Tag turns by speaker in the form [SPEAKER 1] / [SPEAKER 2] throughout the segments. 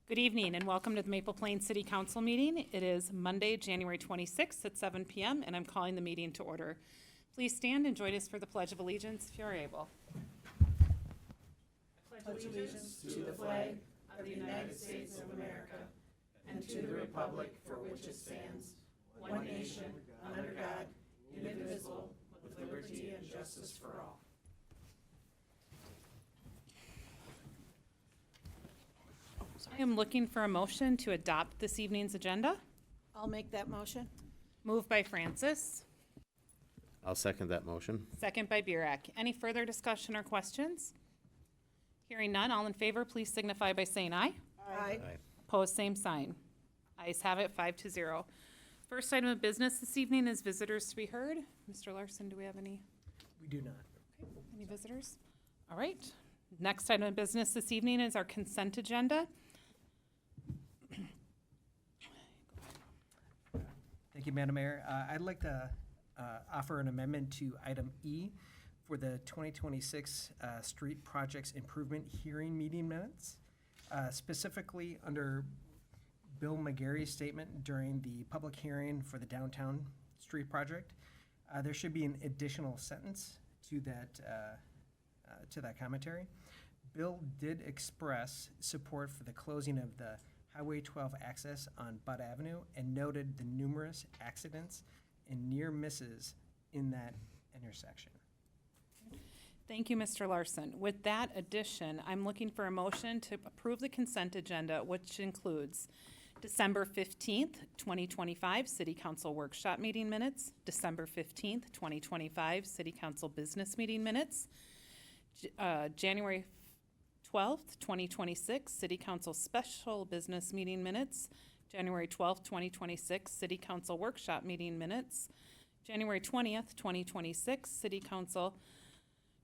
[SPEAKER 1] Good evening and welcome to the Maple Plains City Council meeting. It is Monday, January 26th at 7 p.m. and I'm calling the meeting to order. Please stand and join us for the Pledge of Allegiance if you're able.
[SPEAKER 2] Pledge allegiance to the flag of the United States of America and to the republic for which it stands, one nation, under God, indivisible, with liberty and justice for all.
[SPEAKER 1] I am looking for a motion to adopt this evening's agenda.
[SPEAKER 2] I'll make that motion.
[SPEAKER 1] Moved by Francis,
[SPEAKER 3] I'll second that motion.
[SPEAKER 1] second by Burek. Any further discussion or questions? Hearing none, all in favor, please signify by saying aye.
[SPEAKER 2] Aye.
[SPEAKER 1] Opposed, same sign. Ayes have it, 5-0. First item of business this evening is visitors to be heard. Mr. Larson, do we have any?
[SPEAKER 4] We do not.
[SPEAKER 1] Okay, any visitors? All right. Next item of business this evening is our consent agenda.
[SPEAKER 4] Thank you, Madam Mayor. I'd like to offer an amendment to item E for the 2026 Street Projects Improvement Hearing Meeting Minutes, specifically under Bill McGarry's statement during the public hearing for the downtown street project. There should be an additional sentence to that commentary. Bill did express support for the closing of the Highway 12 access on Budd Avenue and noted the numerous accidents and near misses in that intersection.
[SPEAKER 1] Thank you, Mr. Larson. With that addition, I'm looking for a motion to approve the consent agenda, which includes December 15th, 2025 City Council Workshop Meeting Minutes, December 15th, 2025 City Council Business Meeting Minutes, January 12th, 2026 City Council Special Business Meeting Minutes, January 12th, 2026 City Council Workshop Meeting Minutes, January 20th, 2026 City Council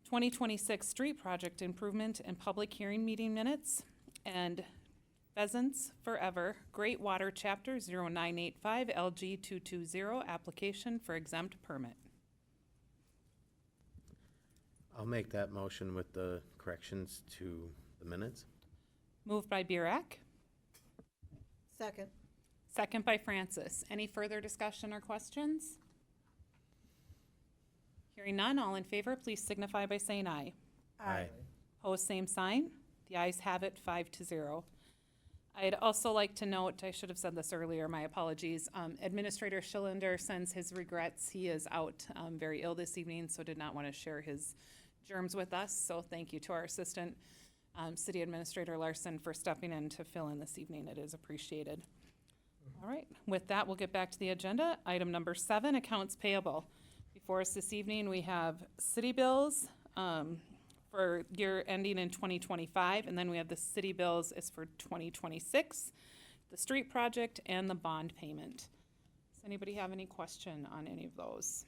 [SPEAKER 1] 2026 Street Project Improvement and Public Hearing Meeting Minutes, and Pheasants Forever Great Water Chapter 0985 LG 220 application for exempt permit.
[SPEAKER 3] I'll make that motion with the corrections to the minutes.
[SPEAKER 1] Moved by Burek,
[SPEAKER 2] Second.
[SPEAKER 1] second by Francis. Any further discussion or questions? Hearing none, all in favor, please signify by saying aye.
[SPEAKER 3] Aye.
[SPEAKER 1] Opposed, same sign. The ayes have it, 5-0. I'd also like to note, I should have said this earlier, my apologies. Administrator Schillender sends his regrets. He is out very ill this evening, so did not want to share his germs with us. So thank you to our assistant, City Administrator Larson, for stepping in to fill in this evening. It is appreciated. All right, with that, we'll get back to the agenda. Item number 7, accounts payable. Before us this evening, we have city bills for year ending in 2025, and then we have the city bills is for 2026, the street project, and the bond payment. Does anybody have any question on any of those?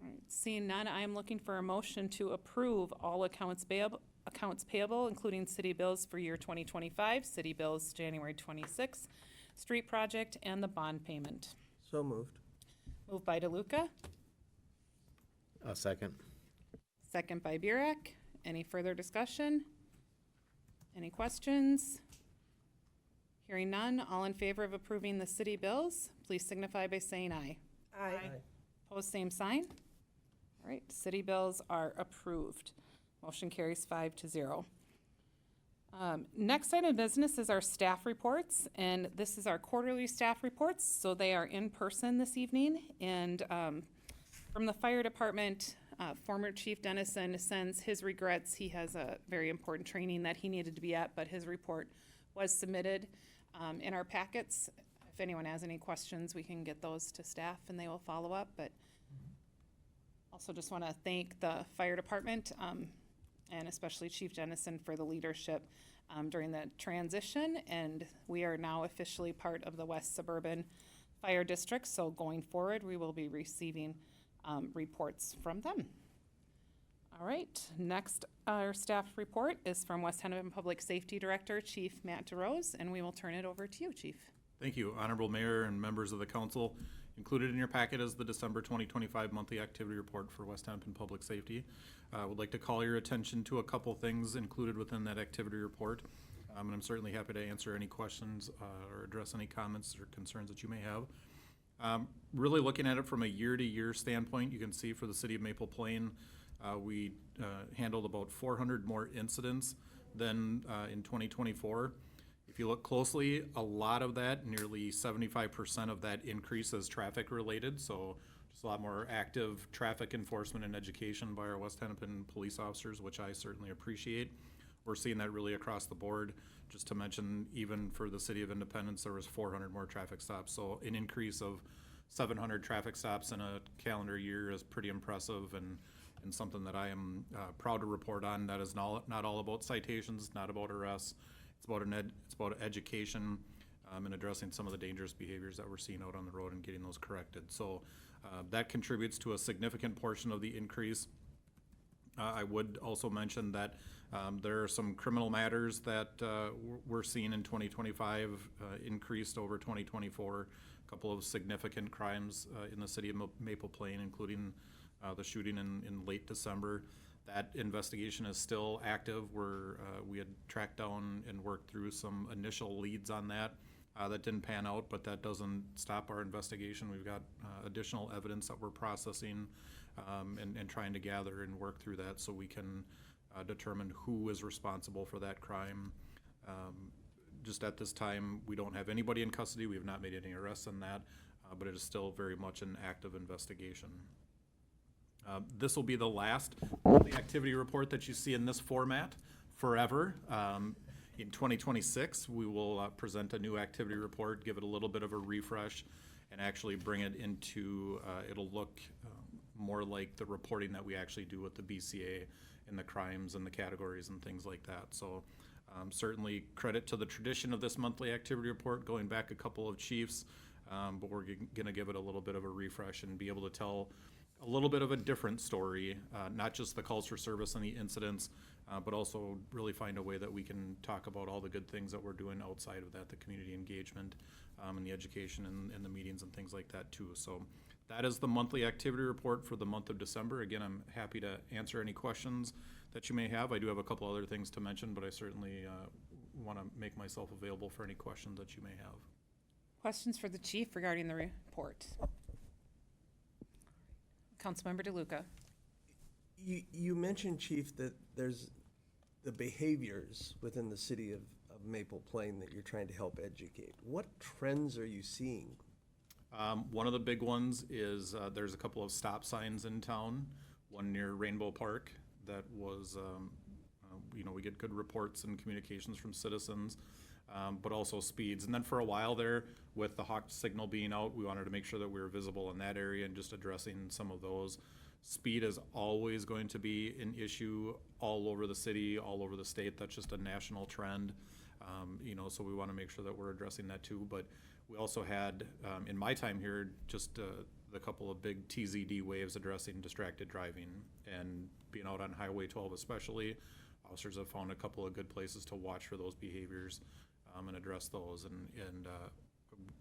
[SPEAKER 1] All right, seeing none, I am looking for a motion to approve all accounts payable, including city bills for year 2025, city bills January 26, street project, and the bond payment.
[SPEAKER 5] So moved.
[SPEAKER 1] Moved by DeLuca,
[SPEAKER 3] I'll second.
[SPEAKER 1] second by Burek. Any further discussion? Any questions? Hearing none, all in favor of approving the city bills, please signify by saying aye.
[SPEAKER 2] Aye.
[SPEAKER 1] Opposed, same sign. All right, city bills are approved. Motion carries 5-0. Next item of business is our staff reports, and this is our quarterly staff reports, so they are in person this evening. And from the fire department, former Chief Dennison sends his regrets. He has a very important training that he needed to be at, but his report was submitted in our packets. If anyone has any questions, we can get those to staff and they will follow up. But also just want to thank the fire department and especially Chief Dennison for the leadership during the transition. And we are now officially part of the West Suburban Fire District. So going forward, we will be receiving reports from them. All right, next, our staff report is from West Hennepin Public Safety Director, Chief Matt DeRose, and we will turn it over to you, Chief.
[SPEAKER 6] Thank you, Honorable Mayor and members of the council.
[SPEAKER 5] Included in your packet is the December 2025 monthly activity report for West Hennepin Public Safety. I would like to call your attention to a couple things included within that activity report. And I'm certainly happy to answer any questions or address any comments or concerns that you may have. Really looking at it from a year-to-year standpoint, you can see for the city of Maple Plain, we handled about 400 more incidents than in 2024. If you look closely, a lot of that, nearly 75% of that increase is traffic related. So just a lot more active traffic enforcement and education by our West Hennepin police officers, which I certainly appreciate. We're seeing that really across the board. Just to mention, even for the city of Independence, there was 400 more traffic stops. So an increase of 700 traffic stops in a calendar year is pretty impressive and something that I am proud to report on. That is not all about citations, not about arrests. It's about education and addressing some of the dangerous behaviors that we're seeing out on the road and getting those corrected. So that contributes to a significant portion of the increase. I would also mention that there are some criminal matters that we're seeing in 2025 increased over 2024. A couple of significant crimes in the city of Maple Plain, including the shooting in late December. That investigation is still active. We had tracked down and worked through some initial leads on that. That didn't pan out, but that doesn't stop our investigation. We've got additional evidence that we're processing and trying to gather and work through that so we can determine who is responsible for that crime. Just at this time, we don't have anybody in custody. We have not made any arrests on that, but it is still very much an active investigation. This will be the last activity report that you see in this format forever. In 2026, we will present a new activity report, give it a little bit of a refresh, and actually bring it into, it'll look more like the reporting that we actually do with the BCA and the crimes and the categories and things like that. So certainly credit to the tradition of this monthly activity report, going back a couple of chiefs, but we're gonna give it a little bit of a refresh and be able to tell a little bit of a different story, not just the calls for service and the incidents, but also really find a way that we can talk about all the good things that we're doing outside of that, the community engagement and the education and the meetings and things like that too. So that is the monthly activity report for the month of December. Again, I'm happy to answer any questions that you may have. I do have a couple other things to mention, but I certainly want to make myself available for any questions that you may have.
[SPEAKER 1] Questions for the chief regarding the report? Councilmember DeLuca.
[SPEAKER 6] You mentioned, Chief, that there's the behaviors within the city of Maple Plain that you're trying to help educate. What trends are you seeing?
[SPEAKER 5] One of the big ones is there's a couple of stop signs in town, one near Rainbow Park that was, we get good reports and communications from citizens, but also speeds. And then for a while there, with the hawk signal being out, we wanted to make sure that we were visible in that area and just addressing some of those. Speed is always going to be an issue all over the city, all over the state. That's just a national trend, so we want to make sure that we're addressing that too. But we also had, in my time here, just the couple of big TZD waves addressing distracted driving and being out on Highway 12 especially. Officers have found a couple of good places to watch for those behaviors and address those. And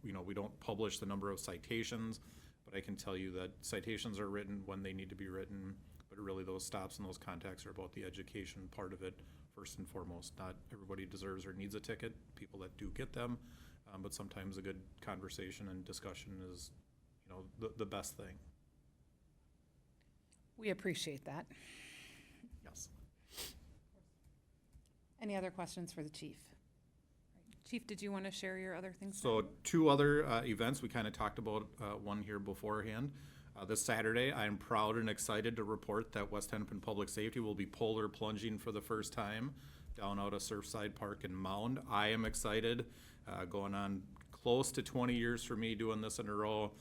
[SPEAKER 5] we don't publish the number of citations, but I can tell you that citations are written when they need to be written, but really those stops and those contacts are about the education part of it first and foremost. Not everybody deserves or needs a ticket, people that do get them, but sometimes a good conversation and discussion is, the best thing.
[SPEAKER 1] We appreciate that.
[SPEAKER 5] Yes.
[SPEAKER 1] Any other questions for the chief? Chief, did you want to share your other things?
[SPEAKER 5] So two other events, we kind of talked about one here beforehand. This Saturday, I am proud and excited to report that West Hennepin Public Safety will be polar plunging for the first time down out of Surfside Park in Mound. I am excited, going on close to 20 years for me doing this in a row.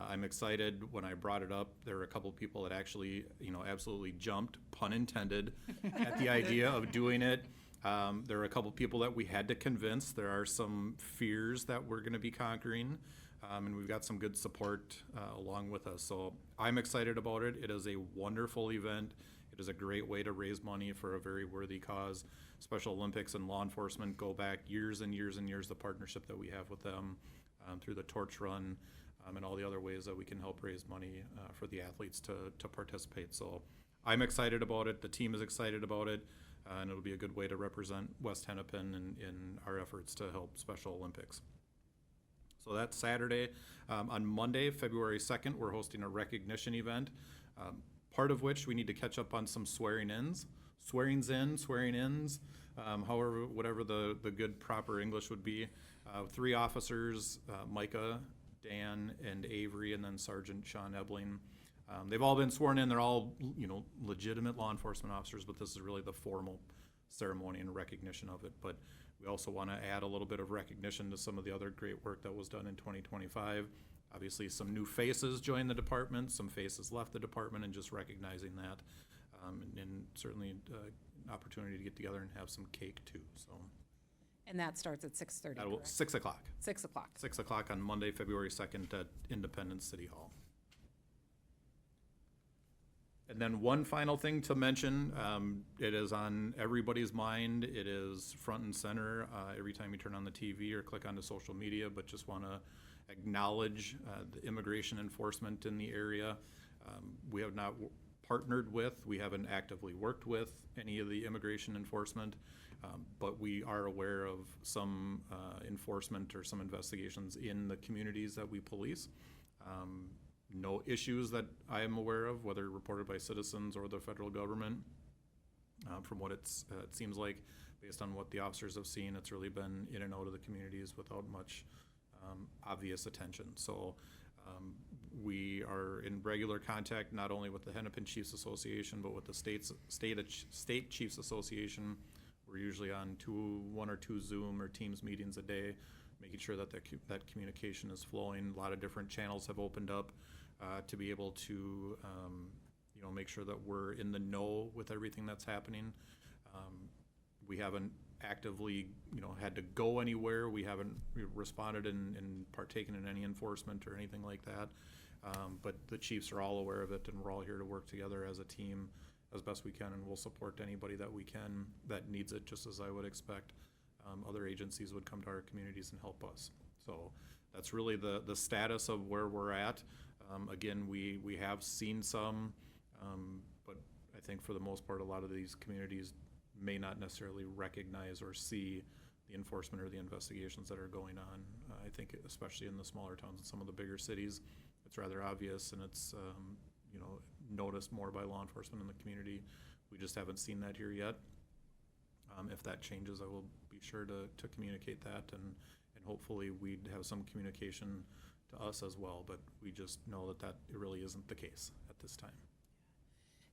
[SPEAKER 5] I'm excited. When I brought it up, there were a couple people that actually, absolutely jumped, pun intended, at the idea of doing it. There are a couple people that we had to convince. There are some fears that we're going to be conquering, and we've got some good support along with us. So I'm excited about it. It is a wonderful event. It is a great way to raise money for a very worthy cause. Special Olympics and law enforcement go back years and years and years, the partnership that we have with them through the torch run. and all the other ways that we can help raise money for the athletes to participate. So I'm excited about it. The team is excited about it. And it'll be a good way to represent West Hennepin in our efforts to help Special Olympics. So that's Saturday. On Monday, February 2nd, we're hosting a recognition event, part of which we need to catch up on some swearing-ins, swearing-ins, however, whatever the good proper English would be. 3 officers, Micah, Dan, and Avery, and then Sergeant Sean Ebling. They've all been sworn in. They're all, legitimate law enforcement officers, but this is really the formal ceremony and recognition of it. But we also want to add a little bit of recognition to some of the other great work that was done in 2025. Obviously, some new faces joined the department, some faces left the department, and just recognizing that. And certainly an opportunity to get together and have some cake too, so.
[SPEAKER 1] And that starts at 6:30,
[SPEAKER 5] That will,
[SPEAKER 1] correct?
[SPEAKER 5] 6 o'clock.
[SPEAKER 1] 6 o'clock.
[SPEAKER 5] 6 o'clock on Monday, February 2nd at Independence City Hall. And then one final thing to mention, it is on everybody's mind. It is front and center every time you turn on the TV or click onto social media, but just want to acknowledge the immigration enforcement in the area. We have not partnered with, we haven't actively worked with any of the immigration enforcement, but we are aware of some enforcement or some investigations in the communities that we police. No issues that I am aware of, whether reported by citizens or the federal government. From what it seems like, based on what the officers have seen, it's really been in and out of the communities without much obvious attention. So we are in regular contact not only with the Hennepin Chiefs Association, but with the State Chiefs Association. We're usually on 1 or 2 Zoom or Teams meetings a day, making sure that that communication is flowing. A lot of different channels have opened up to be able to, make sure that we're in the know with everything that's happening. We haven't actively, had to go anywhere. We haven't responded and partaken in any enforcement or anything like that. But the chiefs are all aware of it, and we're all here to work together as a team as best we can, and we'll support anybody that we can that needs it, just as I would expect other agencies would come to our communities and help us. So that's really the status of where we're at. Again, we have seen some, but I think for the most part, a lot of these communities may not necessarily recognize or see the enforcement or the investigations that are going on. I think especially in the smaller towns and some of the bigger cities, it's rather obvious, and it's noticed more by law enforcement in the community. We just haven't seen that here yet. If that changes, I will be sure to communicate that, and hopefully we'd have some communication to us as well, but we just know that it really isn't the case at this time.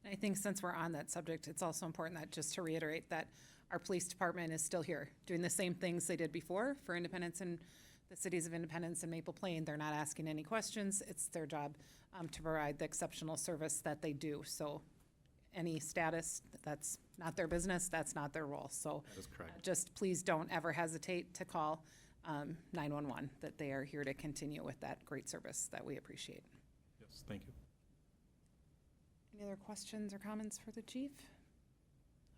[SPEAKER 1] And I think since we're on that subject, it's also important that, just to reiterate, that our police department is still here, doing the same things they did before for Independence and the cities of Independence and Maple Plain. They're not asking any questions. It's their job to provide the exceptional service that they do. So any status, that's not their business, that's not their role. So
[SPEAKER 5] That is correct.
[SPEAKER 1] just please don't ever hesitate to call 911, that they are here to continue with that great service that we appreciate.
[SPEAKER 5] Yes, thank you.
[SPEAKER 1] Any other questions or comments for the chief?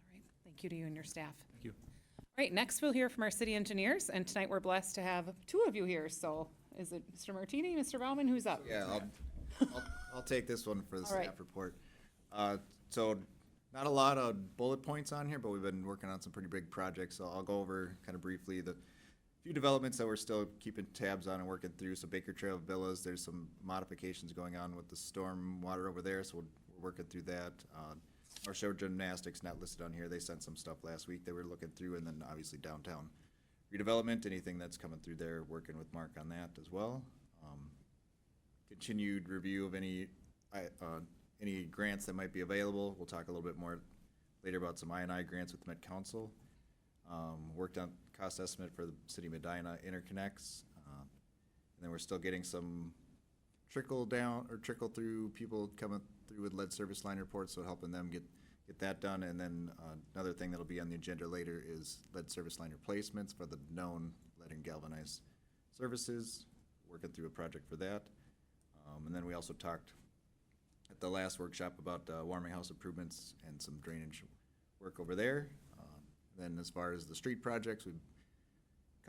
[SPEAKER 1] All right, thank you to you and your staff.
[SPEAKER 5] Thank you.
[SPEAKER 1] All right, next we'll hear from our city engineers, and tonight we're blessed to have 2 of you here. So is it Mr. Martini, Mr. Baumann, who's up?
[SPEAKER 7] Yeah, I'll take this one for the
[SPEAKER 1] All right.
[SPEAKER 7] staff report. So not a lot of bullet points on here, but we've been working on some pretty big projects, so I'll go over kind of briefly the few developments that we're still keeping tabs on and working through. So Baker Trail Villas, there's some modifications going on with the storm water over there, so we're working through that. Our show gymnastics not listed on here. They sent some stuff last week they were looking through, and then obviously downtown redevelopment, anything that's coming through there, working with Mark on that as well. Continued review of any grants that might be available. We'll talk a little bit more later about some I&I grants with Met Council. Worked on cost estimate for the City of Medina interconnects. And then we're still getting some trickle through people coming through with lead service line reports, so helping them get that done. And then another thing that'll be on the agenda later is lead service line replacements for the known lead and galvanized services. Working through a project for that. And then we also talked at the last workshop about warming house improvements and some drainage work over there. Then as far as the street projects, we've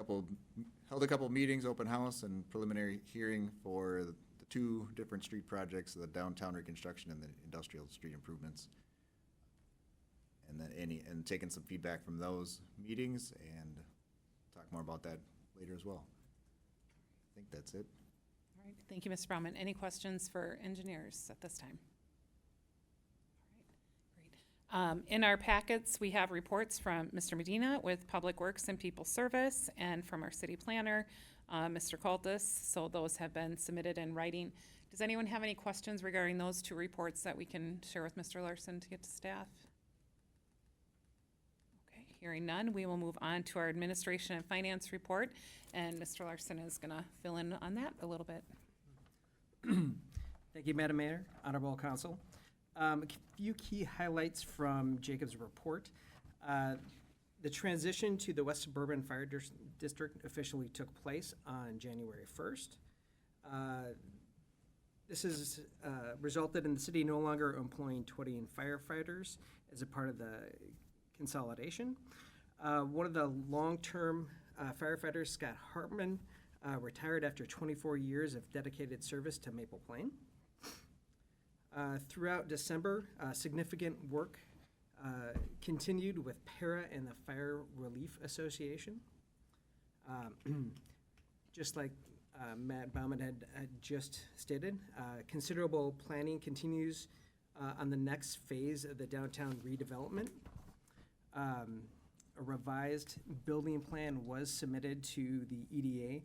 [SPEAKER 7] held a couple meetings, open house and preliminary hearing for the two different street projects, the downtown reconstruction and the industrial street improvements. And then and taking some feedback from those meetings and talk more about that later as well. I think that's it.
[SPEAKER 1] All right, thank you, Mr. Baumann. Any questions for engineers at this time? All right, great. In our packets, we have reports from Mr. Medina with Public Works and People Service, and from our city planner, Mr. Cultus. So those have been submitted in writing. Does anyone have any questions regarding those two reports that we can share with Mr. Larson to get to staff? Okay, hearing none, we will move on to our administration and finance report, and Mr. Larson is gonna fill in on that a little bit.
[SPEAKER 4] Thank you, Madam Mayor, Honorable Council. A few key highlights from Jacob's report. The transition to the West Suburban Fire District officially took place on January 1st. This has resulted in the city no longer employing 20 firefighters as a part of the consolidation. One of the long-term firefighters, Scott Hartman, retired after 24 years of dedicated service to Maple Plain. Throughout December, significant work continued with PARA and the Fire Relief Association. Just like Matt Baumann had just stated, considerable planning continues on the next phase of the downtown redevelopment. A revised building plan was submitted to the EDA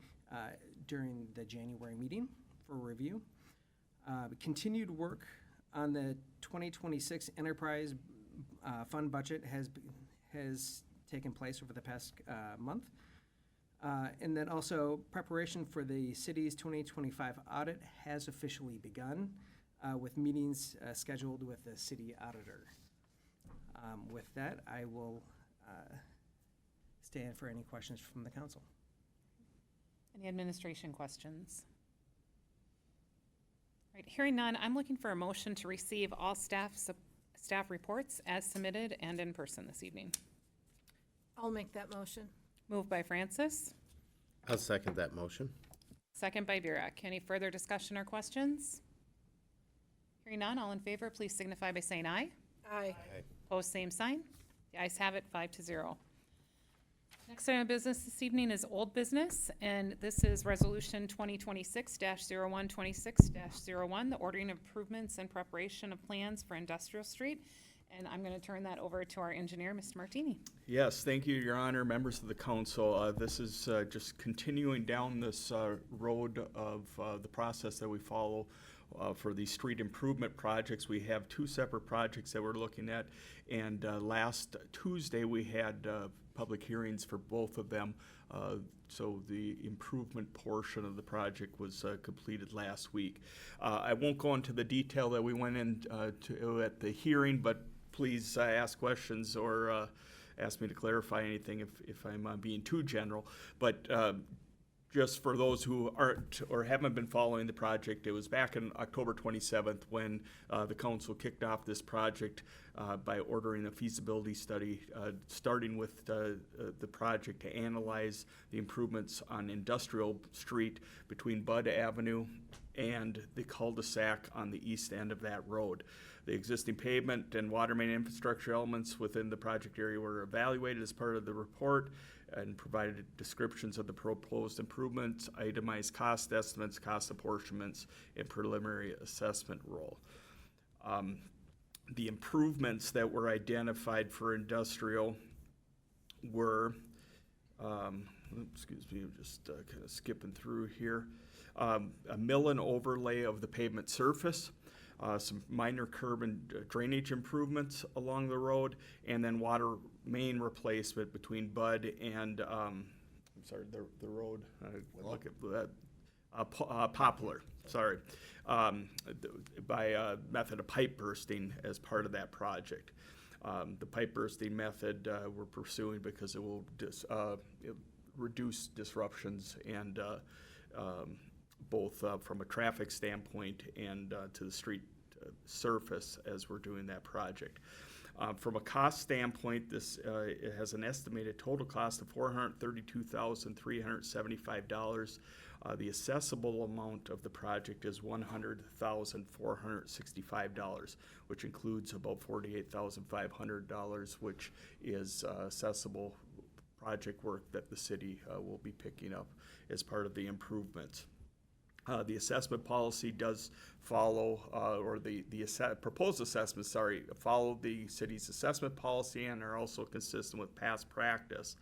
[SPEAKER 4] during the January meeting for review. Continued work on the 2026 enterprise fund budget has taken place over the past month. And then also preparation for the city's 2025 audit has officially begun with meetings scheduled with the city auditor. With that, I will stand for any questions from the council.
[SPEAKER 1] Any administration questions? All right, hearing none, I'm looking for a motion to receive all staff reports as submitted and in person this evening.
[SPEAKER 2] I'll make that motion.
[SPEAKER 1] Moved by Francis,
[SPEAKER 3] I'll second that motion.
[SPEAKER 1] second by Burek. Any further discussion or questions? Hearing none, all in favor, please signify by saying aye.
[SPEAKER 2] Aye.
[SPEAKER 1] Opposed, same sign. The ayes have it, 5-0. Next item of business this evening is old business, and this is Resolution 2026-0126-01, the ordering of improvements and preparation of plans for Industrial Street. And I'm going to turn that over to our engineer, Mr. Martini.
[SPEAKER 8] Yes, thank you, Your Honor, members of the council. This is just continuing down this road of the process that we follow for these street improvement projects. We have two separate projects that we're looking at, and last Tuesday we had public hearings for both of them. So the improvement portion of the project was completed last week. I won't go into the detail that we went into at the hearing, but please ask questions or ask me to clarify anything if I'm being too general. But just for those who aren't or haven't been following the project, it was back in October 27th when the council kicked off this project by ordering a feasibility study, starting with the project to analyze the improvements on Industrial Street between Bud Avenue and the cul-de-sac on the east end of that road. The existing pavement and water main infrastructure elements within the project area were evaluated as part of the report and provided descriptions of the proposed improvements, itemized cost estimates, cost apportionments, and preliminary assessment role. The improvements that were identified for industrial were, excuse me, I'm just kind of skipping through here. A mill and overlay of the pavement surface, some minor curb and drainage improvements along the road, and then water main replacement between Bud and, I'm sorry, the road, look at that, Poplar, sorry, by method of pipe bursting as part of that project. The pipe bursting method we're pursuing because it will reduce disruptions and both from a traffic standpoint and to the street surface as we're doing that project. From a cost standpoint, this it has an estimated total cost of $432,375. The assessable amount of the project is $100,465, which includes about $48,500, which is assessable project work that the city will be picking up as part of the improvements. The assessment policy does follow, or the proposed assessments, follow the city's assessment policy and are also consistent with past practice.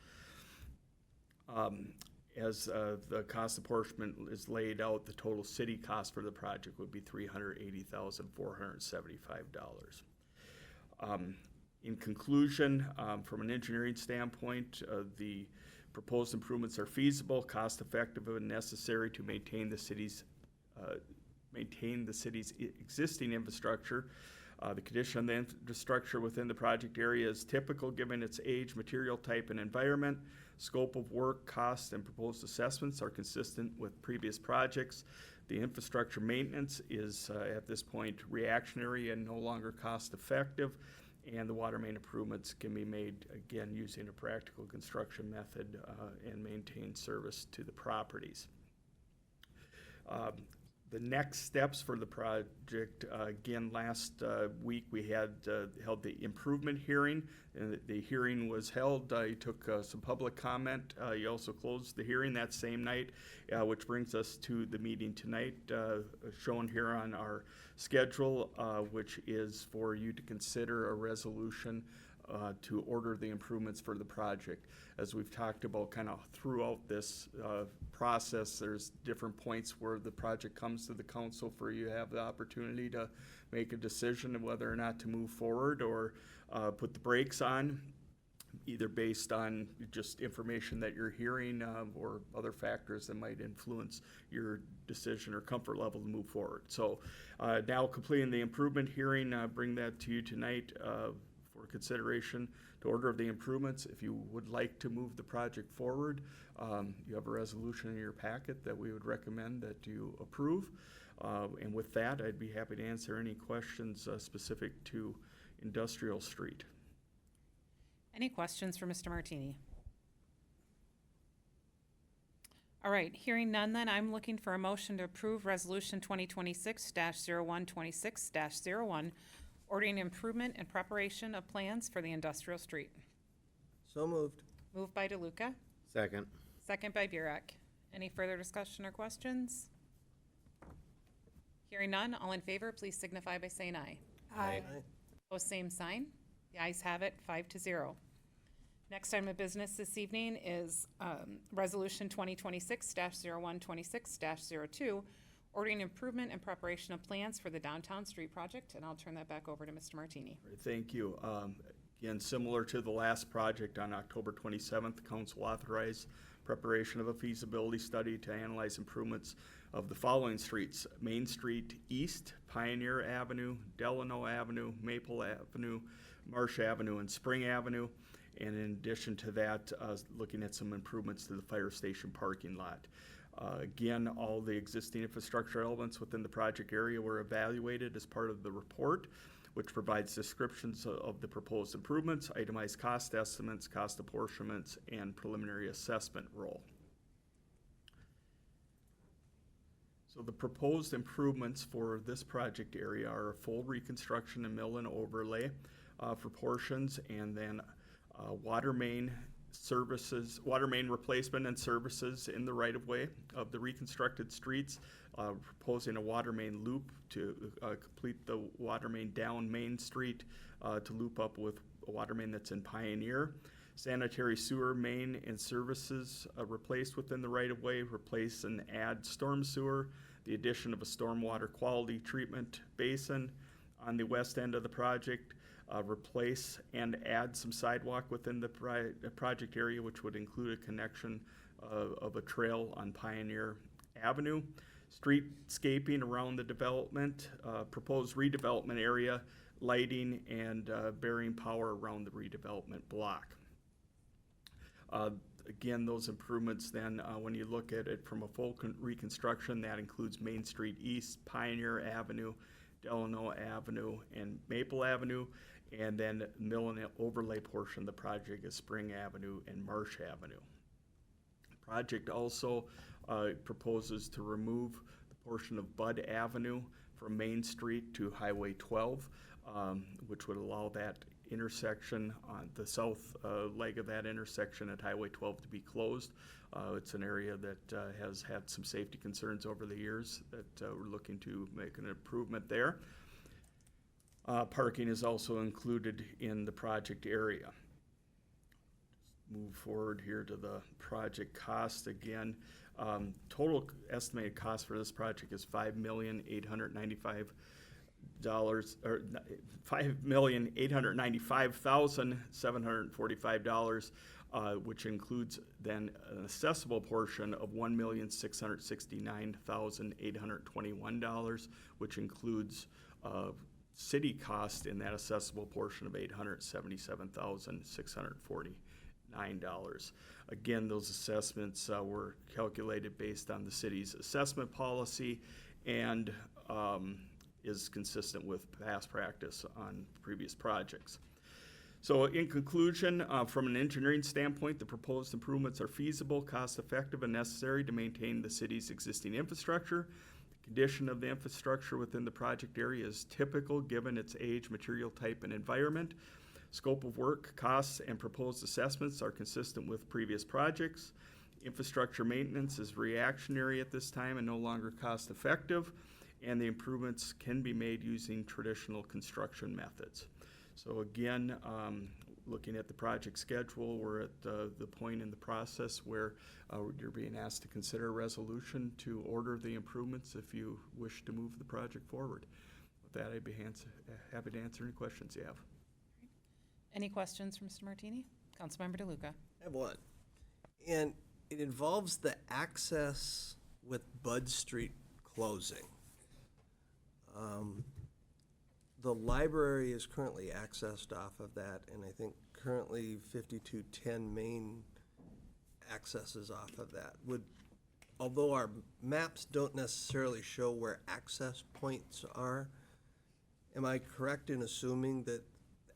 [SPEAKER 8] As the cost apportionment is laid out, the total city cost for the project would be $380,475. In conclusion, from an engineering standpoint, the proposed improvements are feasible, cost-effective, and necessary to maintain the city's existing infrastructure. The condition of the infrastructure within the project area is typical given its age, material type, and environment. Scope of work, cost, and proposed assessments are consistent with previous projects. The infrastructure maintenance is at this point reactionary and no longer cost-effective. And the water main improvements can be made, again, using a practical construction method and maintain service to the properties. The next steps for the project, again, last week we had held the improvement hearing. And the hearing was held. You took some public comment. You also closed the hearing that same night, which brings us to the meeting tonight, shown here on our schedule, which is for you to consider a resolution to order the improvements for the project. As we've talked about kind of throughout this process, there's different points where the project comes to the council for you to have the opportunity to make a decision of whether or not to move forward or put the brakes on, either based on just information that you're hearing or other factors that might influence your decision or comfort level to move forward. So now completing the improvement hearing, bring that to you tonight for consideration to order of the improvements. If you would like to move the project forward, you have a resolution in your packet that we would recommend that you approve. And with that, I'd be happy to answer any questions specific to Industrial Street.
[SPEAKER 1] Any questions for Mr. Martini? All right, hearing none, then I'm looking for a motion to approve Resolution 2026-0126-01, ordering improvement and preparation of plans for the industrial street.
[SPEAKER 6] So moved.
[SPEAKER 1] Moved by DeLuca,
[SPEAKER 3] Second.
[SPEAKER 1] second by Burek. Any further discussion or questions? Hearing none, all in favor, please signify by saying aye.
[SPEAKER 3] Aye.
[SPEAKER 1] Opposed, same sign. The ayes have it, 5-0. Next item of business this evening is Resolution 2026-0126-02, ordering improvement and preparation of plans for the downtown street project, and I'll turn that back over to Mr. Martini.
[SPEAKER 8] Great, thank you. Again, similar to the last project on October 27th, the council authorized preparation of a feasibility study to analyze improvements of the following streets: Main Street East, Pioneer Avenue, Delano Avenue, Maple Avenue, Marsh Avenue, and Spring Avenue. And in addition to that, looking at some improvements to the fire station parking lot. Again, all the existing infrastructure elements within the project area were evaluated as part of the report, which provides descriptions of the proposed improvements, itemized cost estimates, cost apportionments, and preliminary assessment role. So the proposed improvements for this project area are a full reconstruction and mill and overlay for portions, and then water main replacement and services in the right-of-way of the reconstructed streets, proposing a water main loop to complete the water main down Main Street to loop up with a water main that's in Pioneer. Sanitary sewer main and services replaced within the right-of-way, replace and add storm sewer, the addition of a stormwater quality treatment basin on the west end of the project, replace and add some sidewalk within the project area, which would include a connection of a trail on Pioneer Avenue. Streetscaping around the development, proposed redevelopment area, lighting, and bearing power around the redevelopment block. Again, those improvements then, when you look at it from a full reconstruction, that includes Main Street East, Pioneer Avenue, Delano Avenue, and Maple Avenue. And then mill and overlay portion of the project is Spring Avenue and Marsh Avenue. Project also proposes to remove the portion of Bud Avenue from Main Street to Highway 12, which would allow that intersection on the south leg of that intersection at Highway 12 to be closed. It's an area that has had some safety concerns over the years that we're looking to make an improvement there. Parking is also included in the project area. Move forward here to the project cost again. Total estimated cost for this project is $5,895,745, which includes then an accessible portion of $1,669,821, which includes city cost in that accessible portion of $877,649. Again, those assessments were calculated based on the city's assessment policy and is consistent with past practice on previous projects. So in conclusion, from an engineering standpoint, the proposed improvements are feasible, cost-effective, and necessary to maintain the city's existing infrastructure. The condition of the infrastructure within the project area is typical given its age, material type, and environment. Scope of work, costs, and proposed assessments are consistent with previous projects. Infrastructure maintenance is reactionary at this time and no longer cost-effective, and the improvements can be made using traditional construction methods. So again, looking at the project schedule, we're at the point in the process where you're being asked to consider a resolution to order the improvements if you wish to move the project forward. With that, I'd be happy to answer any questions you have.
[SPEAKER 1] Any questions for Mr. Martini? Councilmember DeLuca.
[SPEAKER 6] I have one. And it involves the access with Bud Street closing. The library is currently accessed off of that, and I think currently 5210 Main accesses off of that. Although our maps don't necessarily show where access points are, am I correct in assuming that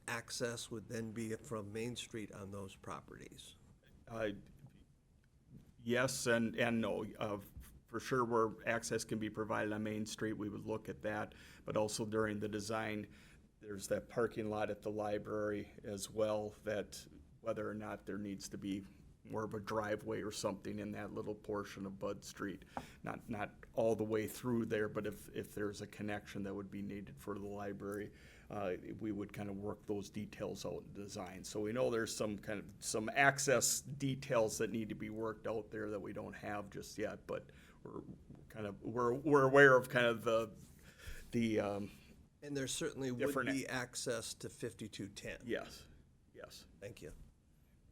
[SPEAKER 6] access would then be from Main Street on those properties?
[SPEAKER 8] Yes and no. For sure, where access can be provided on Main Street, we would look at that. But also during the design, there's that parking lot at the library as well, that whether or not there needs to be more of a driveway or something in that little portion of Bud Street. Not all the way through there, but if there's a connection that would be needed for the library, we would kind of work those details out in design. So we know there's some access details that need to be worked out there that we don't have just yet, but we're aware of kind of the
[SPEAKER 6] And there certainly would
[SPEAKER 8] different-
[SPEAKER 6] be access to 5210.
[SPEAKER 8] yes.
[SPEAKER 6] Thank you.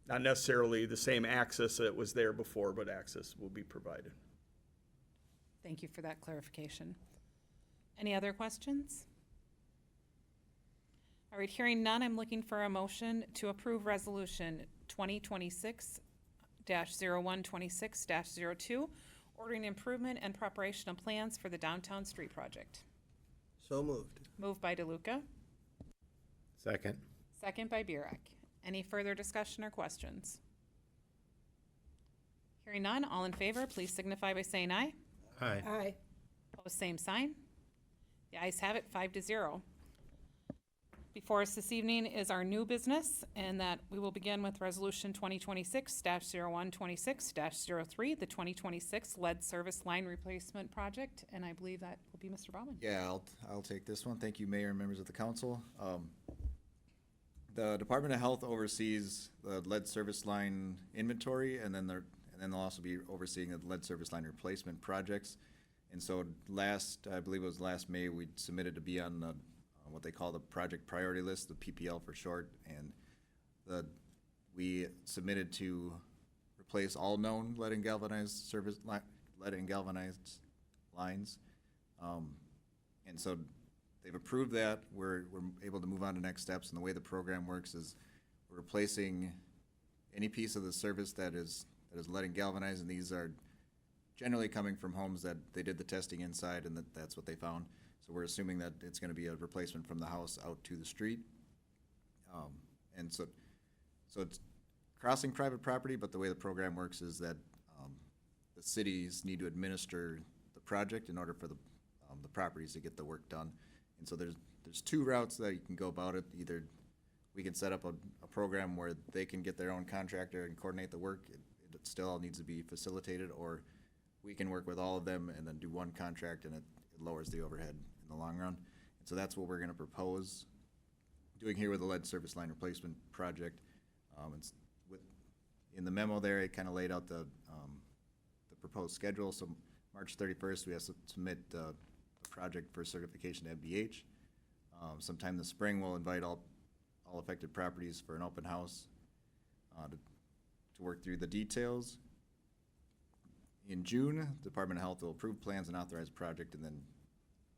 [SPEAKER 8] Not necessarily the same access that was there before, but access will be provided.
[SPEAKER 1] Thank you for that clarification. Any other questions? All right, hearing none, I'm looking for a motion to approve Resolution 2026-0126-02, ordering improvement and preparation of plans for the downtown street project.
[SPEAKER 6] So moved.
[SPEAKER 1] Moved by DeLuca,
[SPEAKER 3] Second.
[SPEAKER 1] second by Burek. Any further discussion or questions? Hearing none, all in favor, please signify by saying aye.
[SPEAKER 3] Aye.
[SPEAKER 2] Aye.
[SPEAKER 1] Opposed, same sign. The ayes have it, 5-0. Before us this evening is our new business, and that we will begin with Resolution 2026-0126-03, the 2026 lead service line replacement project, and I believe that will be Mr. Baumann.
[SPEAKER 7] Yeah, I'll take this one. Thank you, Mayor and members of the council. The Department of Health oversees the lead service line inventory, and then they'll also be overseeing the lead service line replacement projects. And so I believe it was last May, we submitted to be on the what they call the project priority list, the PPL for short, and we submitted to replace all known lead and galvanized lines. And so they've approved that. We're able to move on to next steps, and the way the program works is we're replacing any piece of the service that is lead and galvanized, and these are generally coming from homes that they did the testing inside, and that's what they found. So we're assuming that it's gonna be a replacement from the house out to the street. And so it's crossing private property, but the way the program works is that, the cities need to administer the project in order for the properties to get the work done. And so there's two routes that you can go about it. Either we can set up a program where they can get their own contractor and coordinate the work. It still all needs to be facilitated, or we can work with all of them and then do one contract, and it lowers the overhead in the long run. And so that's what we're gonna propose doing here with the lead service line replacement project. In the memo there, it kinda laid out the proposed schedule. So March 31st, we have to submit the project for certification to MDH. Sometime this spring, we'll invite all affected properties for an open house to work through the details. In June, Department of Health will approve plans and authorize project, and then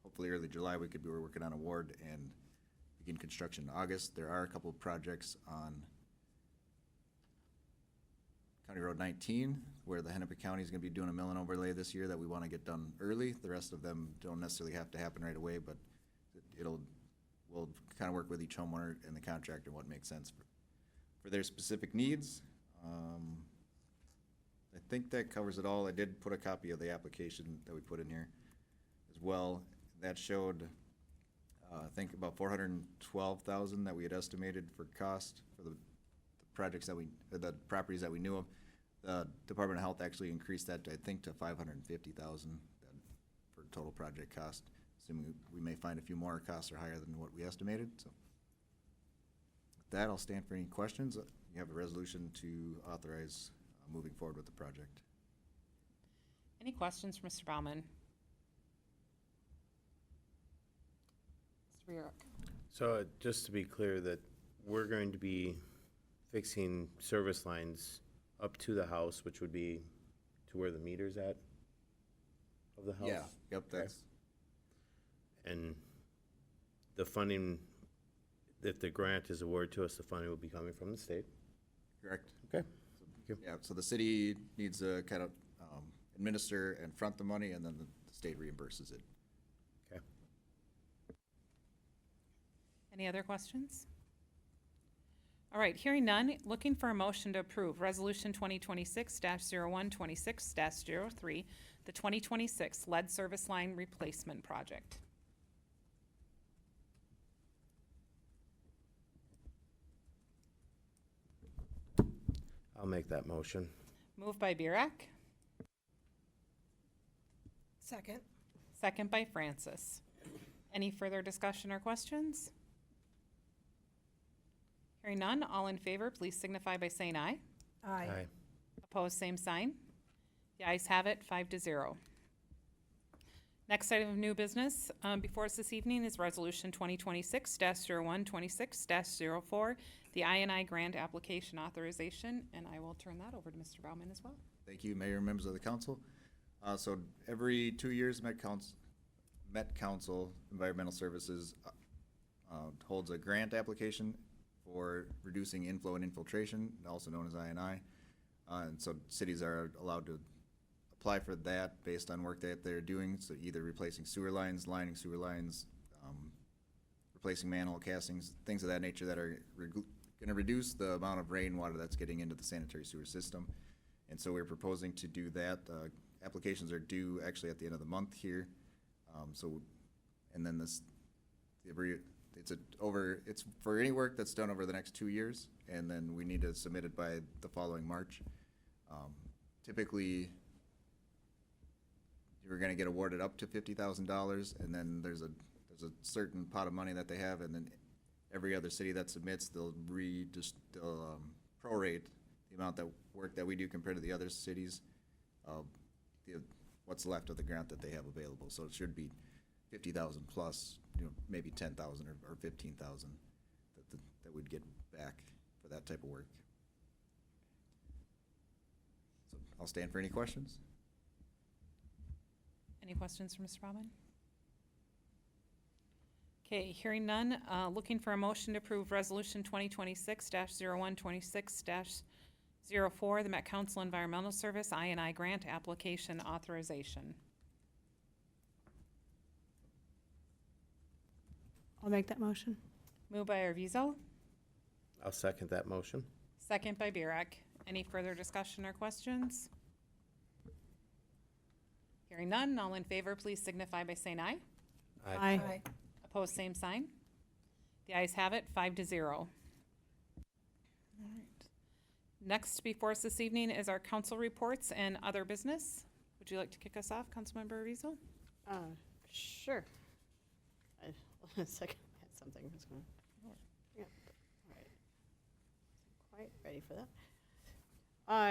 [SPEAKER 7] hopefully early July, we could be working on award and begin construction in August. There are a couple of projects on County Road 19, where the Hennepin County is gonna be doing a mill and overlay this year that we wanna get done early. The rest of them don't necessarily have to happen right away, but we'll kinda work with each homeowner and the contractor what makes sense for their specific needs. I think that covers it all. I did put a copy of the application that we put in here as well. That showed, I think about 412,000 that we had estimated for cost for the projects the properties that we knew of. The Department of Health actually increased that, I think, to 550,000 for total project cost, assuming we may find a few more costs are higher than what we estimated, so. With that, I'll stand for any questions. You have a resolution to authorize moving forward with the project.
[SPEAKER 1] Any questions for Mr. Baumann? Mr. Burek?
[SPEAKER 3] So just to be clear, that we're going to be fixing service lines up to the house, which would be to where the meter's at of the house?
[SPEAKER 7] Yeah, yep, that's,
[SPEAKER 3] And the funding, if the grant is awarded to us, the funding will be coming from the state?
[SPEAKER 7] correct.
[SPEAKER 3] Okay.
[SPEAKER 7] Yeah, so the city needs to kind of administer and front the money, and then the state reimburses it.
[SPEAKER 3] Okay.
[SPEAKER 1] Any other questions? All right, hearing none, looking for a motion to approve Resolution 2026-0126-03, the 2026 lead service line replacement project.
[SPEAKER 3] I'll make that motion.
[SPEAKER 1] Moved by Burek,
[SPEAKER 2] Second.
[SPEAKER 1] second by Francis. Any further discussion or questions? Hearing none, all in favor, please signify by saying aye.
[SPEAKER 2] Aye.
[SPEAKER 1] Opposed, same sign. The ayes have it, 5-0. Next item of new business before us this evening is Resolution 2026-0126-04, the INI grant application authorization, and I will turn that over to Mr. Baumann as well.
[SPEAKER 7] Thank you, Mayor and members of the council. So every 2 years, Met Council Environmental Services holds a grant application for reducing inflow and infiltration, also known as INI. And so cities are allowed to apply for that based on work that they're doing, so either replacing sewer lines, lining sewer lines, replacing manhole castings, things of that nature that are gonna reduce the amount of rainwater that's getting into the sanitary sewer system. And so we're proposing to do that. Applications are due actually at the end of the month here. And then it's for any work that's done over the next 2 years, and then we need to submit it by the following March. Typically, you're gonna get awarded up to $50,000, and then there's a certain pot of money that they have, and then every other city that submits, they'll prorate the amount that work that we do compared to the other cities, what's left of the grant that they have available. So it should be 50,000 plus, maybe 10,000 or 15,000 that we'd get back for that type of work. So I'll stand for any questions.
[SPEAKER 1] Any questions for Mr. Baumann? Okay, hearing none, looking for a motion to approve Resolution 2026-0126-04, the Met Council Environmental Service INI grant application authorization.
[SPEAKER 2] I'll make that motion.
[SPEAKER 1] Moved by Arvizo,
[SPEAKER 3] I'll second that motion.
[SPEAKER 1] second by Burek. Any further discussion or questions? Hearing none, all in favor, please signify by saying aye.
[SPEAKER 2] Aye.
[SPEAKER 1] Opposed, same sign. The ayes have it, 5-0. All right. Next before us this evening is our council reports and other business. Would you like to kick us off, Councilmember Arvizo?
[SPEAKER 9] Sure. A second, I had something I was going to. Yep. All right. Quite ready for that.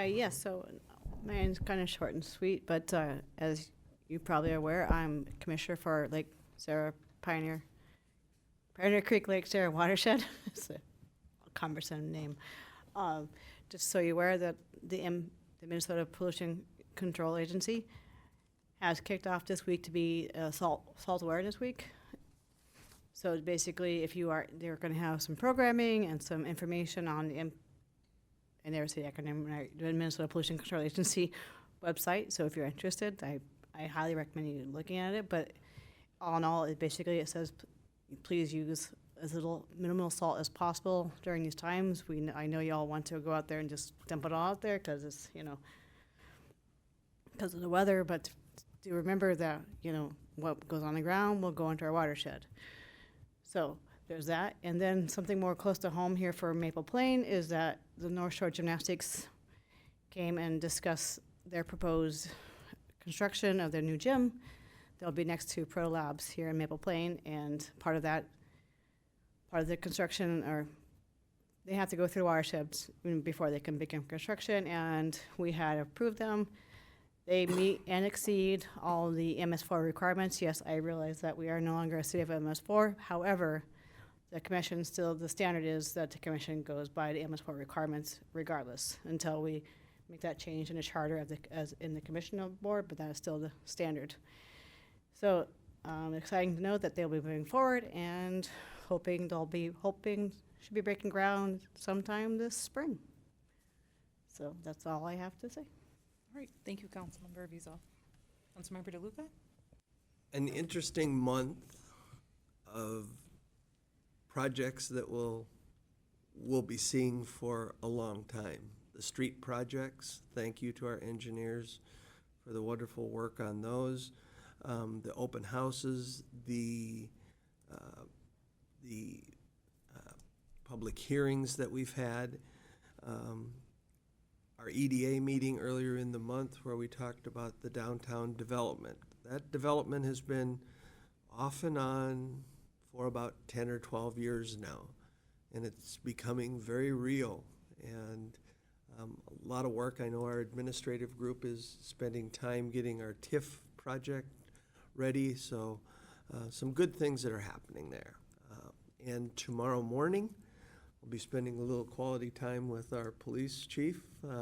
[SPEAKER 9] Yes, so mine's kind of short and sweet, but as you probably are aware, I'm commissioner for Lake Sarah Pioneer Creek Lake Sarah Watershed. It's a cumbersome name. Just so you're aware that the Minnesota Pollution Control Agency has kicked off this week to be Salt Awareness Week. So it's basically, if you are, they're going to have some programming and some information on the, and there's the acronym, right, the Minnesota Pollution Control Agency website. So if you're interested, I highly recommend you looking at it. But all in all, it says, please use as little minimal salt as possible during these times. I know y'all want to go out there and just dump it all out there because it's, because of the weather, but do remember that, what goes on the ground will go into our watershed. So there's that. And then something more close to home here for Maple Plain is that the North Shore Gymnastics came and discussed their proposed construction of their new gym. They'll be next to Pro Labs here in Maple Plain, and part of the construction, or they have to go through watersheds before they can begin construction, and we had approved them. They meet and exceed all the MS4 requirements. Yes, I realize that we are no longer a city of MS4. However, the standard is that the commission goes by the MS4 requirements regardless until we make that change in the charter as in the commission of board, but that is still the standard. So exciting to know that they'll be moving forward and should be breaking ground sometime this spring. So that's all I have to say.
[SPEAKER 1] All right, thank you, Councilmember Arvizo. Councilmember DeLuca?
[SPEAKER 6] An interesting month of projects that we'll be seeing for a long time. The street projects, thank you to our engineers for the wonderful work on those. The open houses, the public hearings that we've had. Our EDA meeting earlier in the month where we talked about the downtown development. That development has been off and on for about 10 or 12 years now, and it's becoming very real. And a lot of work. I know our administrative group is spending time getting our TIF project ready, so some good things that are happening there. And tomorrow morning, we'll be spending a little quality time with our police chief.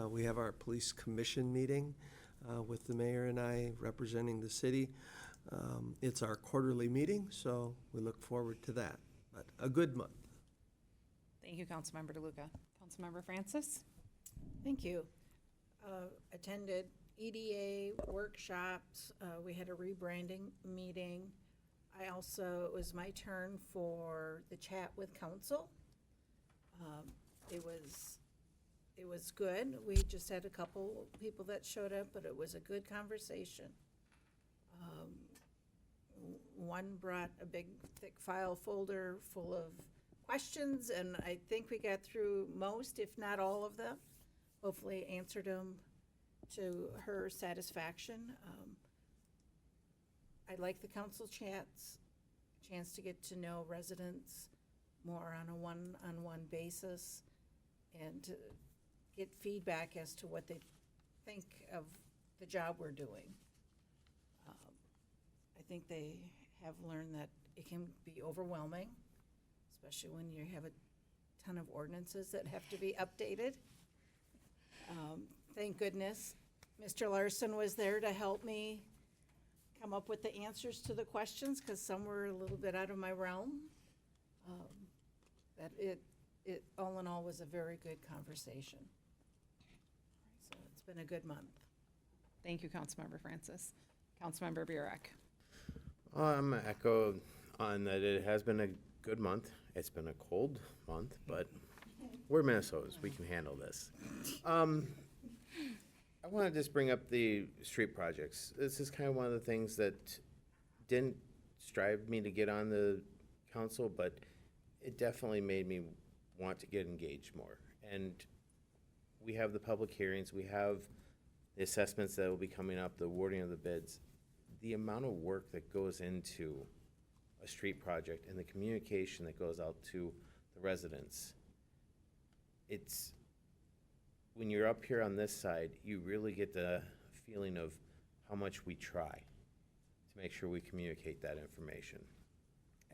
[SPEAKER 6] We have our police commission meeting with the mayor and I representing the city. It's our quarterly meeting, so we look forward to that. But a good month.
[SPEAKER 1] Thank you, Councilmember DeLuca. Councilmember Francis?
[SPEAKER 2] Thank you. Attended EDA workshops. We had a rebranding meeting. It was my turn for the chat with council. It was good. We just had a couple people that showed up, but it was a good conversation. One brought a big, thick file folder full of questions, and I think we got through most, if not all of them. Hopefully answered them to her satisfaction. I like the council chats, chance to get to know residents more on a one-on-one basis and to get feedback as to what they think of the job we're doing. I think they have learned that it can be overwhelming, especially when you have a ton of ordinances that have to be updated. Thank goodness Mr. Larson was there to help me come up with the answers to the questions, because some were a little bit out of my realm. That it all in all was a very good conversation. So it's been a good month.
[SPEAKER 1] Thank you, Councilmember Francis. Councilmember Burek?
[SPEAKER 3] I'm gonna echo on that. It has been good month. It's been a cold month, but we're Minnesotans. We can handle this. I want to just bring up the street projects. This is kind of one of the things that didn't strive me to get on the council, but it definitely made me want to get engaged more. And we have the public hearings, we have the assessments that will be coming up, the awarding of the bids. The amount of work that goes into a street project and the communication that goes out to the residents, it's, when you're up here on this side, you really get the feeling of how much we try to make sure we communicate that information.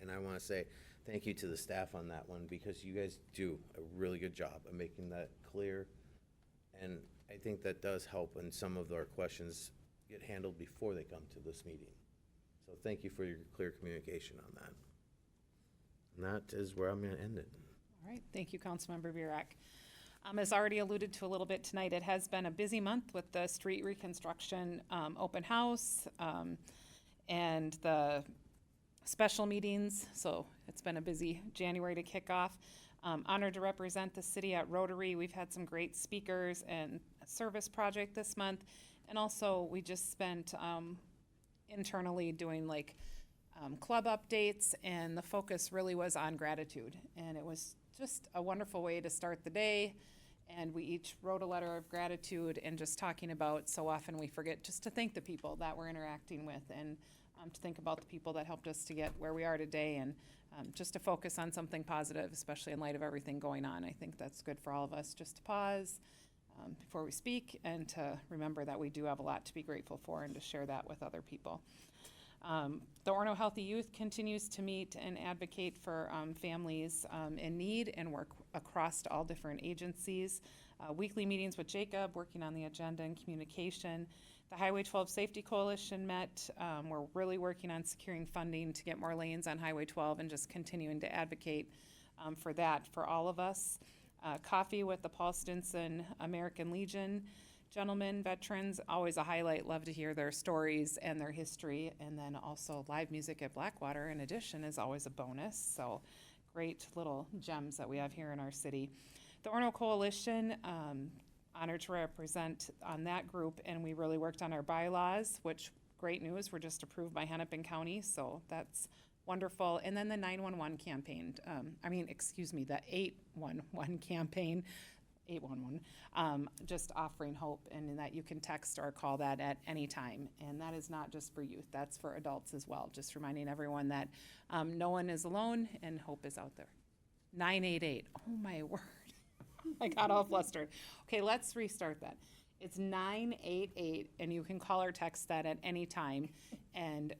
[SPEAKER 3] And I want to say thank you to the staff on that one, because you guys do a really good job of making that clear. And I think that does help, and some of our questions get handled before they come to this meeting. So thank you for your clear communication on that. And that is where I'm going to end it.
[SPEAKER 1] All right, thank you, Councilmember Burek. As already alluded to a little bit tonight, it has been a busy month with the street reconstruction open house and the special meetings, so it's been a busy January to kick off. Honored to represent the city at Rotary. We've had some great speakers and a service project this month. And also, we just spent internally doing like club updates, and the focus really was on gratitude. And it was just a wonderful way to start the day. And we each wrote a letter of gratitude, and just talking about, so often we forget just to thank the people that we're interacting with, and to think about the people that helped us to get where we are today, and just to focus on something positive, especially in light of everything going on. I think that's good for all of us, just to pause before we speak, and to remember that we do have a lot to be grateful for, and to share that with other people. The Orono Healthy Youth continues to meet and advocate for families in need, and work across all different agencies. Weekly meetings with Jacob, working on the agenda and communication. The Highway 12 Safety Coalition met. We're really working on securing funding to get more lanes on Highway 12, and just continuing to advocate for that for all of us. Coffee with the Paul Stinson American Legion gentlemen, veterans, always a highlight. Love to hear their stories and their history. And then also live music at Blackwater, in addition, is always a bonus. So great little gems that we have here in our city. The Orono Coalition, honored to represent on that group, and we really worked on our bylaws, which, great news, were just approved by Hennepin County, so that's wonderful. And then the 911 campaign, the 811 campaign, 811, just offering hope, and that you can text or call that at any time. And that is not just for youth, that's for adults as well. Just reminding everyone that no one is alone, and hope is out there. 988, oh my word. I got all flustered. Okay, let's restart that. It's 988, and you can call or text that at any time. And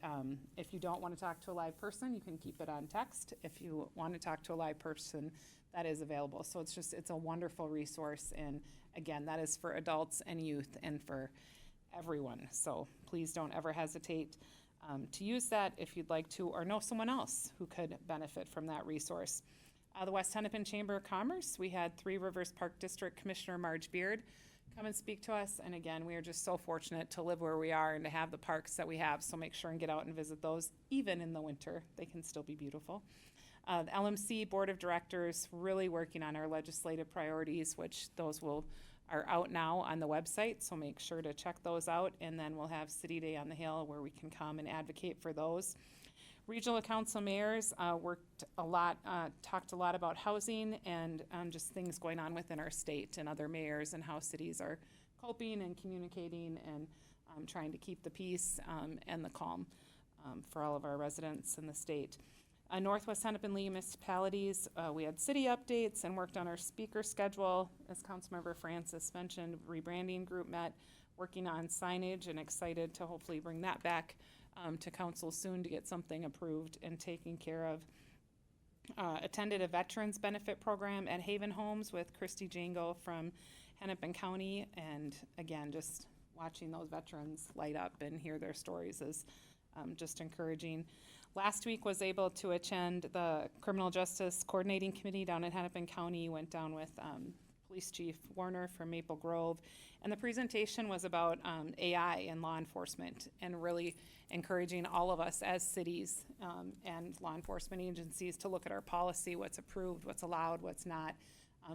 [SPEAKER 1] if you don't want to talk to a live person, you can keep it on text. If you want to talk to a live person, that is available. So it's a wonderful resource. And again, that is for adults and youth, and for everyone. So please don't ever hesitate to use that if you'd like to, or know someone else who could benefit from that resource. The West Hennepin Chamber of Commerce, we had Three Rivers Park District Commissioner Marge Beard come and speak to us. And again, we are just so fortunate to live where we are and to have the parks that we have. So make sure and get out and visit those, even in the winter. They can still be beautiful. The LMC Board of Directors really working on our legislative priorities, which those are out now on the website. So make sure to check those out. And then we'll have City Day on the Hill, where we can come and advocate for those. Regional Council mayors worked a lot, talked a lot about housing, and just things going on within our state, and other mayors, and how cities are coping and communicating, and trying to keep the peace and the calm for all of our residents in the state. Northwest Hennepin League municipalities, we had city updates and worked on our speaker schedule. As Councilmember Francis mentioned, rebranding group met, working on signage, and excited to hopefully bring that back to council soon to get something approved and taken care of. Attended a veterans benefit program at Haven Homes with Christy Jango from Hennepin County, and again, just watching those veterans light up and hear their stories is just encouraging. Last week was able to attend the Criminal Justice Coordinating Committee down at Hennepin County. Went down with Police Chief Warner from Maple Grove. And the presentation was about AI and law enforcement and really encouraging all of us as cities and law enforcement agencies to look at our policy, what's approved, what's allowed, what's not.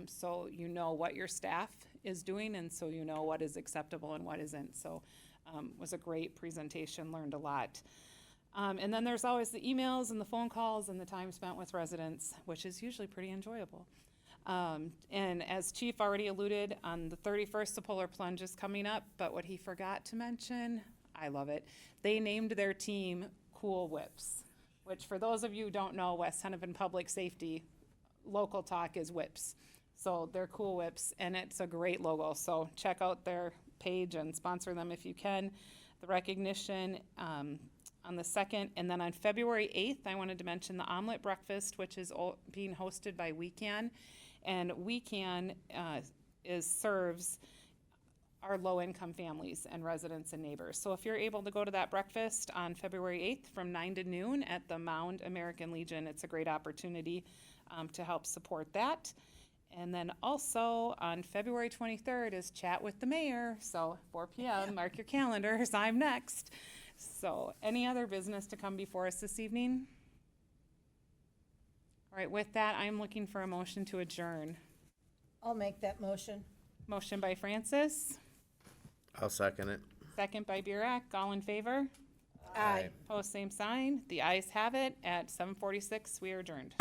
[SPEAKER 1] So you know what your staff is doing, and so you know what is acceptable and what isn't. So it was a great presentation, learned a lot. And then there's always the emails and the phone calls and the time spent with residents, which is usually pretty enjoyable. And as Chief already alluded, on the 31st, the Polar Plunge is coming up, but what he forgot to mention, I love it, they named their team Cool Whips, which for those of you who don't know, West Hennepin Public Safety, local talk is whips. So they're Cool Whips, and it's a great logo, so check out their page and sponsor them if you can. The recognition on the 2nd, and then on February 8th, I wanted to mention the Omelet Breakfast, which is being hosted by WeCan. And WeCan serves our low-income families and residents and neighbors. So if you're able to go to that breakfast on February 8th from 9 to noon at the Mound American Legion, it's a great opportunity to help support that. And then also on February 23rd is Chat with the Mayor, so 4 p.m., mark your calendars, I'm next. So any other business to come before us this evening? All right, with that, I'm looking for a motion to adjourn.
[SPEAKER 2] I'll make that motion.
[SPEAKER 1] Motion by Francis,
[SPEAKER 3] I'll second it.
[SPEAKER 1] second by Burek, all in favor?
[SPEAKER 2] Aye.
[SPEAKER 1] Opposed, same sign. The ayes have it. At 7:46, we are adjourned.